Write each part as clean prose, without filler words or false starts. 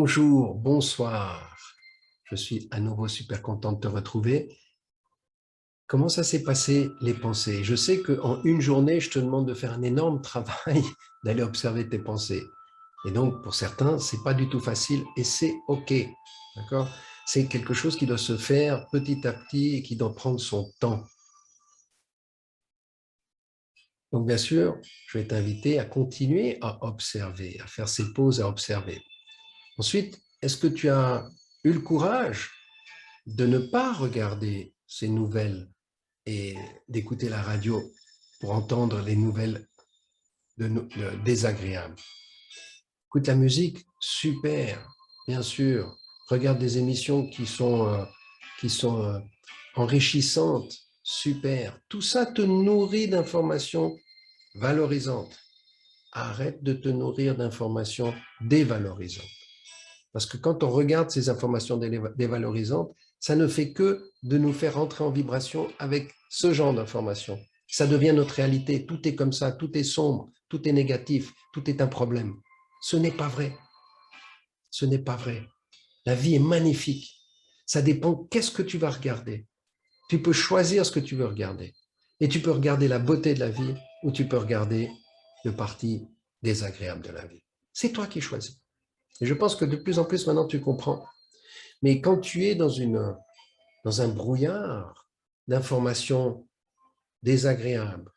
Bonjour, bonsoir. Je suis à nouveau super content de te retrouver. Comment ça s'est passé les pensées? Je sais qu'en une journée, je te demande de faire un énorme travail, d'aller observer tes pensées. Et donc, pour certains, c'est pas du tout facile et c'est OK. D'accord? C'est quelque chose qui doit se faire petit à petit et qui doit prendre son temps. Donc, bien sûr, je vais t'inviter à continuer à observer, à faire ces pauses à observer. Ensuite, est-ce que tu as eu le courage de ne pas regarder ces nouvelles et d'écouter la radio pour entendre les nouvelles désagréables? Écoute la musique, super, bien sûr. Regarde des émissions qui sont enrichissantes, super. Tout ça te nourrit d'informations valorisantes. Arrête de te nourrir d'informations dévalorisantes. Parce que quand on regarde ces informations dévalorisantes, ça ne fait que de nous faire entrer en vibration avec ce genre d'informations. Ça devient notre réalité. Tout est comme ça, tout est sombre, tout est négatif, tout est un problème. Ce n'est pas vrai. Ce n'est pas vrai. La vie est magnifique. Ça dépend qu'est-ce que tu vas regarder. Tu peux choisir ce que tu veux regarder. Et tu peux regarder la beauté de la vie ou tu peux regarder le parti désagréable de la vie. C'est toi qui choisis. Et je pense que de plus en plus maintenant tu comprends. Mais quand tu es dans un brouillard d'informations désagréables,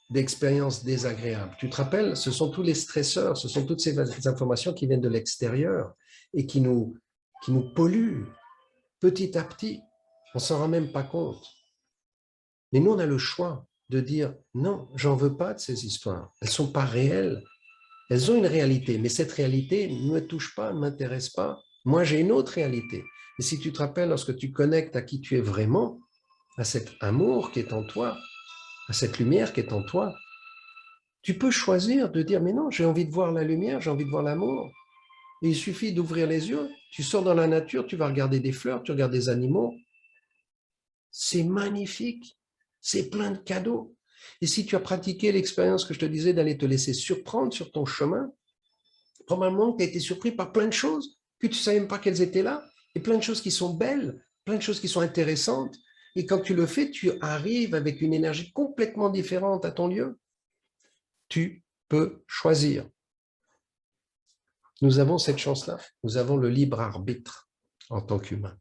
d'expériences désagréables, tu te rappelles, ce sont tous les stresseurs, ce sont toutes ces informations qui viennent de l'extérieur et qui nous polluent petit à petit. On ne s'en rend même pas compte. Mais nous, on a le choix de dire non, j'en veux pas de ces histoires. Elles ne sont pas réelles. Elles ont une réalité, mais cette réalité ne me touche pas, ne m'intéresse pas. Moi, j'ai une autre réalité. Et si tu te rappelles, lorsque tu connectes à qui tu es vraiment, à cet amour qui est en toi, à cette lumière qui est en toi, tu peux choisir de dire, mais non, j'ai envie de voir la lumière, j'ai envie de voir l'amour. Et il suffit d'ouvrir les yeux. Tu sors dans la nature, tu vas regarder des fleurs, tu regardes des animaux. C'est magnifique. C'est plein de cadeaux. Et si tu as pratiqué l'expérience que je te disais d'aller te laisser surprendre sur ton chemin, probablement tu as été surpris par plein de choses que tu ne savais même pas qu'elles étaient là, et plein de choses qui sont belles, plein de choses qui sont intéressantes. Et quand tu le fais, tu arrives avec une énergie complètement différente à ton lieu. Tu peux choisir. Nous avons cette chance-là. Nous avons le libre arbitre en tant qu'humains.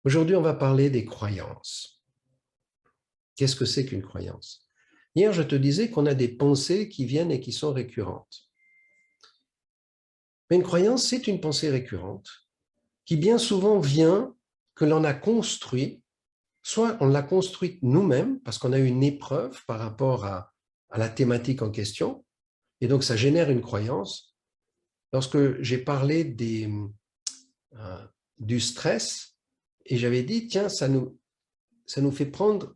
Aujourd'hui, on va parler des croyances. Qu'est-ce que c'est qu'une croyance? Hier, je te disais qu'on a des pensées qui viennent et qui sont récurrentes. Mais une croyance, c'est une pensée récurrente qui bien souvent vient que l'on a construit, soit on l'a construite nous-mêmes parce qu'on a eu une épreuve par rapport à la thématique en question, et donc ça génère une croyance. Lorsque j'ai parlé du stress, et j'avais dit, tiens, ça nous fait prendre,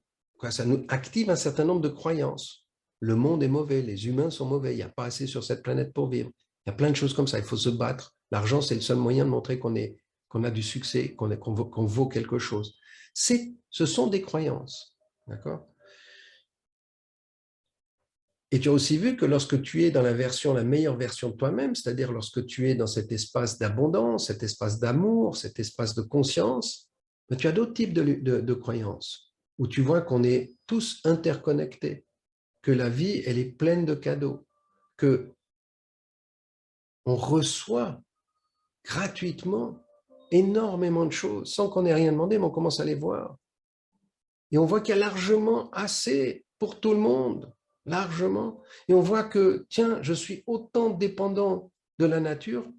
ça nous active un certain nombre de croyances. Le monde est mauvais, les humains sont mauvais, il n'y a pas assez sur cette planète pour vivre. Il y a plein de choses comme ça, il faut se battre. L'argent, c'est le seul moyen de montrer qu'on a du succès, qu'on vaut quelque chose. Ce sont des croyances, d'accord? Et tu as aussi vu que lorsque tu es dans la meilleure version de toi-même, c'est-à-dire lorsque tu es dans cet espace d'abondance, cet espace d'amour, cet espace de conscience, tu as d'autres types de croyances, où tu vois qu'on est tous interconnectés, que la vie, elle est pleine de cadeaux, que on reçoit gratuitement énormément de choses, sans qu'on ait rien demandé, mais on commence à les voir. Et on voit qu'il y a largement assez pour tout le monde, largement. Et on voit que, tiens, je suis autant dépendant de la nature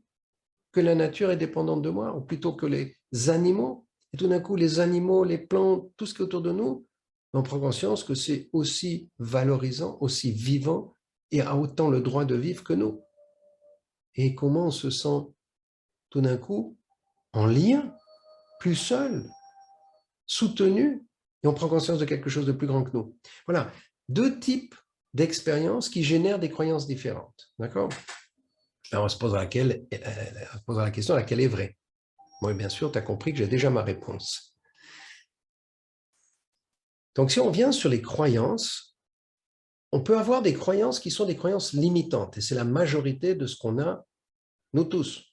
que la nature est dépendante de moi, ou plutôt que les animaux. Et tout d'un coup, les animaux, les plantes, tout ce qui est autour de nous, on prend conscience que c'est aussi valorisant, aussi vivant, et a autant le droit de vivre que nous. Et comment on se sent tout d'un coup en lien, plus seul, soutenu, et on prend conscience de quelque chose de plus grand que nous. Voilà, deux types d'expériences qui génèrent des croyances différentes. D'accord? Alors on se pose la question laquelle est vraie. Moi, bien sûr, tu as compris que j'ai déjà ma réponse. Donc, si on vient sur les croyances, on peut avoir des croyances qui sont des croyances limitantes, et c'est la majorité de ce qu'on a, nous tous.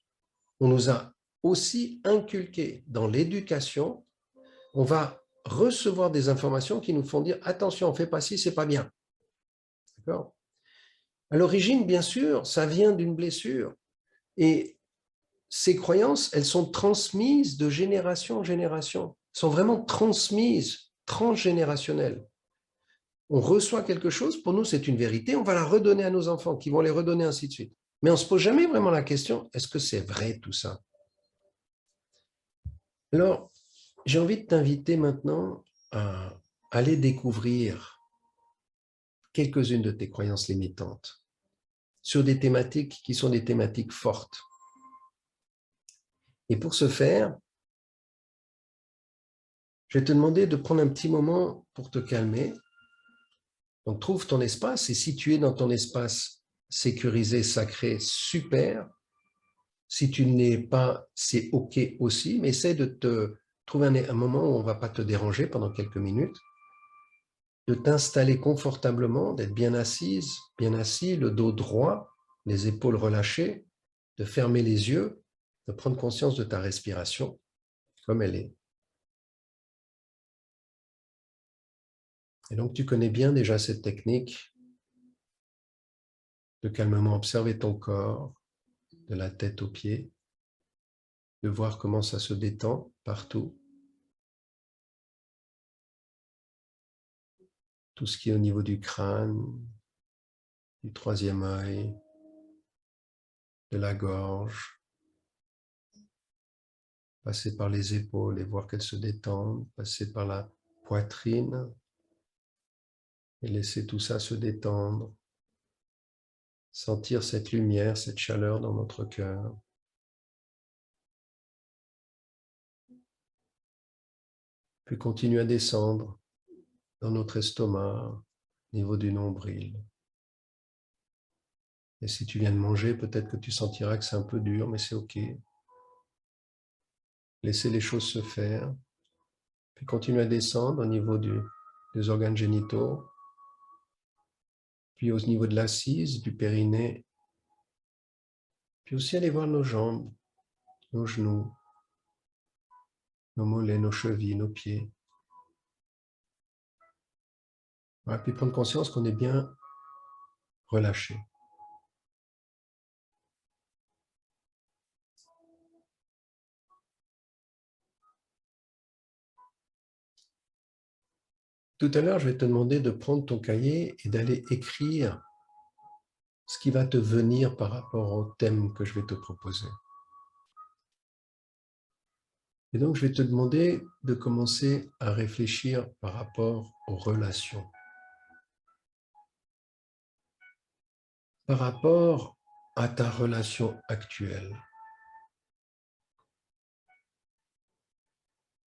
On nous a aussi inculqué dans l'éducation, on va recevoir des informations qui nous font dire « attention, on ne fait pas ci, c'est pas bien ». D'accord ? À l'origine, bien sûr, ça vient d'une blessure. Et ces croyances, elles sont transmises de génération en génération. Elles sont vraiment transmises, transgénérationnelles. On reçoit quelque chose, pour nous c'est une vérité, on va la redonner à nos enfants, qui vont les redonner ainsi de suite. Mais on ne se pose jamais vraiment la question, est-ce que c'est vrai tout ça? Alors, j'ai envie de t'inviter maintenant à aller découvrir quelques-unes de tes croyances limitantes sur des thématiques qui sont des thématiques fortes. Et pour ce faire, je vais te demander de prendre un petit moment pour te calmer. Donc, trouve ton espace et si tu es dans ton espace sécurisé, sacré, super. Si tu ne l'es pas, c'est OK aussi, mais essaie de te trouver un moment où on ne va pas te déranger pendant quelques minutes, de t'installer confortablement, d'être bien assise, bien assis, le dos droit, les épaules relâchées, de fermer les yeux, de prendre conscience de ta respiration comme elle est. Et donc, tu connais bien déjà cette technique de calmement observer ton corps, de la tête aux pieds, de voir comment ça se détend partout. Tout ce qui est au niveau du crâne, du troisième œil, de la gorge, passer par les épaules et voir qu'elles se détendent, passer par la poitrine et laisser tout ça se détendre, sentir cette lumière, cette chaleur dans notre cœur. Puis continue à descendre dans notre estomac, au niveau du nombril. Et si tu viens de manger, peut-être que tu sentiras que c'est un peu dur, mais c'est OK. Laissez les choses se faire. Puis continue à descendre au niveau des organes génitaux, puis au niveau de l'assise, du périnée, puis aussi aller voir nos jambes, nos genoux, nos mollets, nos chevilles, nos pieds. Voilà, puis prendre conscience qu'on est bien relâché. Tout à l'heure, je vais te demander de prendre ton cahier et d'aller écrire ce qui va te venir par rapport au thème que je vais te proposer. Et donc, je vais te demander de commencer à réfléchir par rapport aux relations. Par rapport à ta relation actuelle.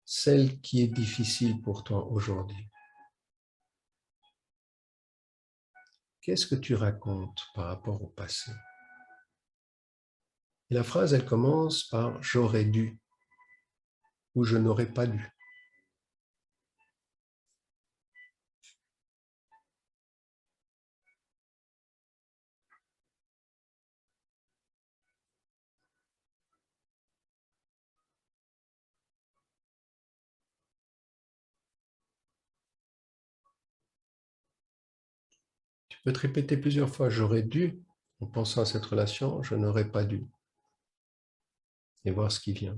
Celle qui est difficile pour toi aujourd'hui. Qu'est-ce que tu racontes par rapport au passé? Et la phrase, elle commence par « j'aurais dû » ou « je n'aurais pas dû ». Tu peux te répéter plusieurs fois « j'aurais dû » en pensant à cette relation, « je n'aurais pas dû » et voir ce qui vient.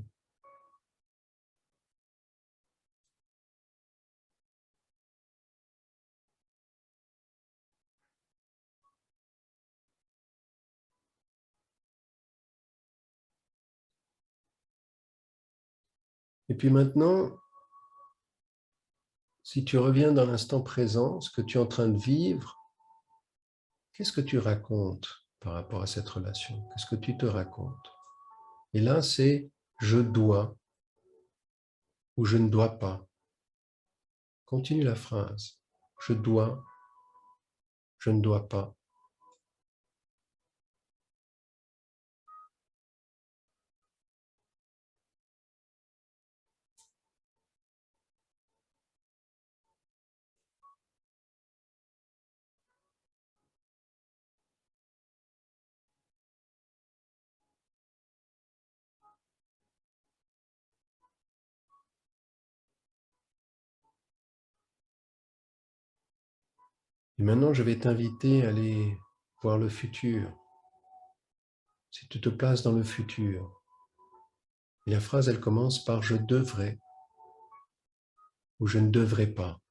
Et puis maintenant, si tu reviens dans l'instant présent, ce que tu es en train de vivre, qu'est-ce que tu racontes par rapport à cette relation? Qu'est-ce que tu te racontes? Et là, c'est « je dois » ou « je ne dois pas ». Continue la phrase. Je dois, je ne dois pas. Et maintenant, je vais t'inviter à aller voir le futur. Si tu te places dans le futur, et la phrase, elle commence par « je devrais » ou « je ne devrais pas ».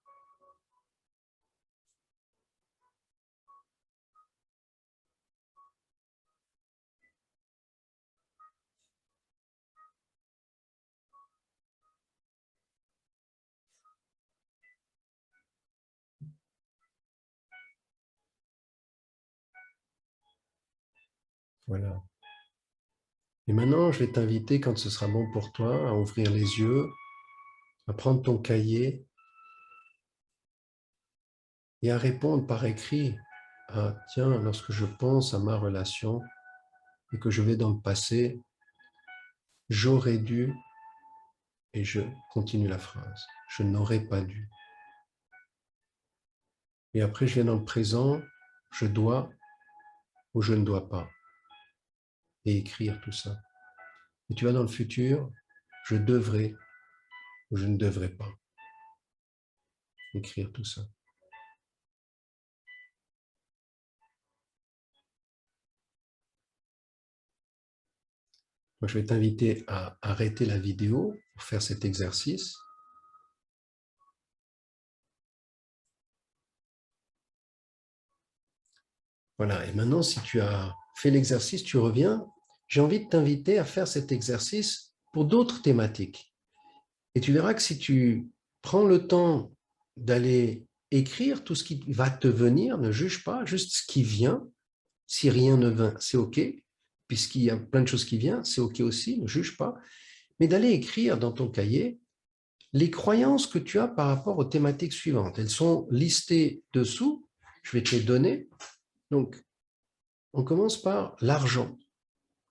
Voilà. Et maintenant, je vais t'inviter, quand ce sera bon pour toi, à ouvrir les yeux, à prendre ton cahier et à répondre par écrit à « tiens, lorsque je pense à ma relation et que je vais dans le passé, j'aurais dû » et je continue la phrase. Je n'aurais pas dû. Et après, je viens dans le présent, je dois ou je ne dois pas. Et écrire tout ça. Et tu vas dans le futur, je devrais ou je ne devrais pas. Écrire tout ça. Moi, je vais t'inviter à arrêter la vidéo pour faire cet exercice. Voilà, et maintenant, si tu as fait l'exercice, tu reviens. J'ai envie de t'inviter à faire cet exercice pour d'autres thématiques. Et tu verras que si tu prends le temps d'aller écrire tout ce qui va te venir, ne juge pas, juste ce qui vient. Si rien ne vient, c'est OK. Puisqu'il y a plein de choses qui viennent, c'est OK aussi, ne juge pas. Mais d'aller écrire dans ton cahier les croyances que tu as par rapport aux thématiques suivantes. Elles sont listées dessous. Je vais te les donner. Donc, on commence par l'argent.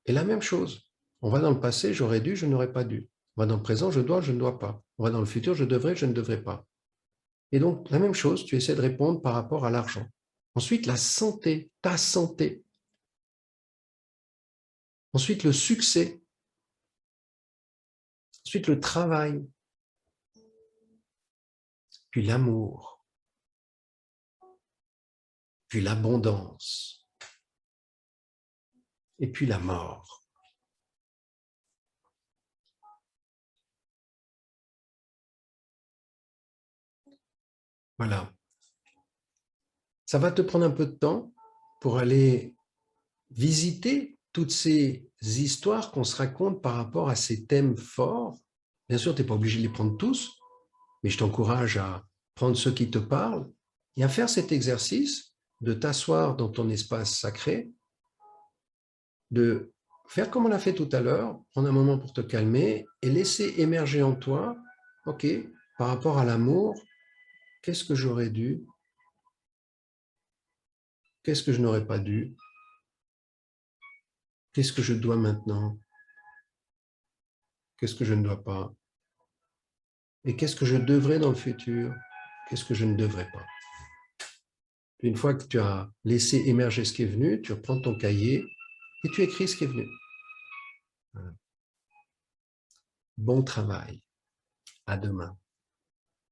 Et la même chose. On va dans le passé, j'aurais dû, je n'aurais pas dû. On va dans le présent, je dois, je ne dois pas. On va dans le futur, je devrais, je ne devrais pas. Et donc, la même chose, tu essaies de répondre par rapport à l'argent. Ensuite, la santé, ta santé. Ensuite, le succès. Ensuite, le travail. Puis l'amour. Puis l'abondance. Et puis la mort. Voilà. Ça va te prendre un peu de temps pour aller visiter toutes ces histoires qu'on se raconte par rapport à ces thèmes forts. Bien sûr, tu n'es pas obligé de les prendre tous, mais je t'encourage à prendre ceux qui te parlent et à faire cet exercice de t'asseoir dans ton espace sacré, de faire comme on l'a fait tout à l'heure, prendre un moment pour te calmer et laisser émerger en toi, ok, par rapport à l'amour, qu'est-ce que j'aurais dû, qu'est-ce que je n'aurais pas dû, qu'est-ce que je dois maintenant, qu'est-ce que je ne dois pas, et qu'est-ce que je devrais dans le futur, qu'est-ce que je ne devrais pas. Une fois que tu as laissé émerger ce qui est venu, tu reprends ton cahier et tu écris ce qui est venu. Voilà. Bon travail. À demain.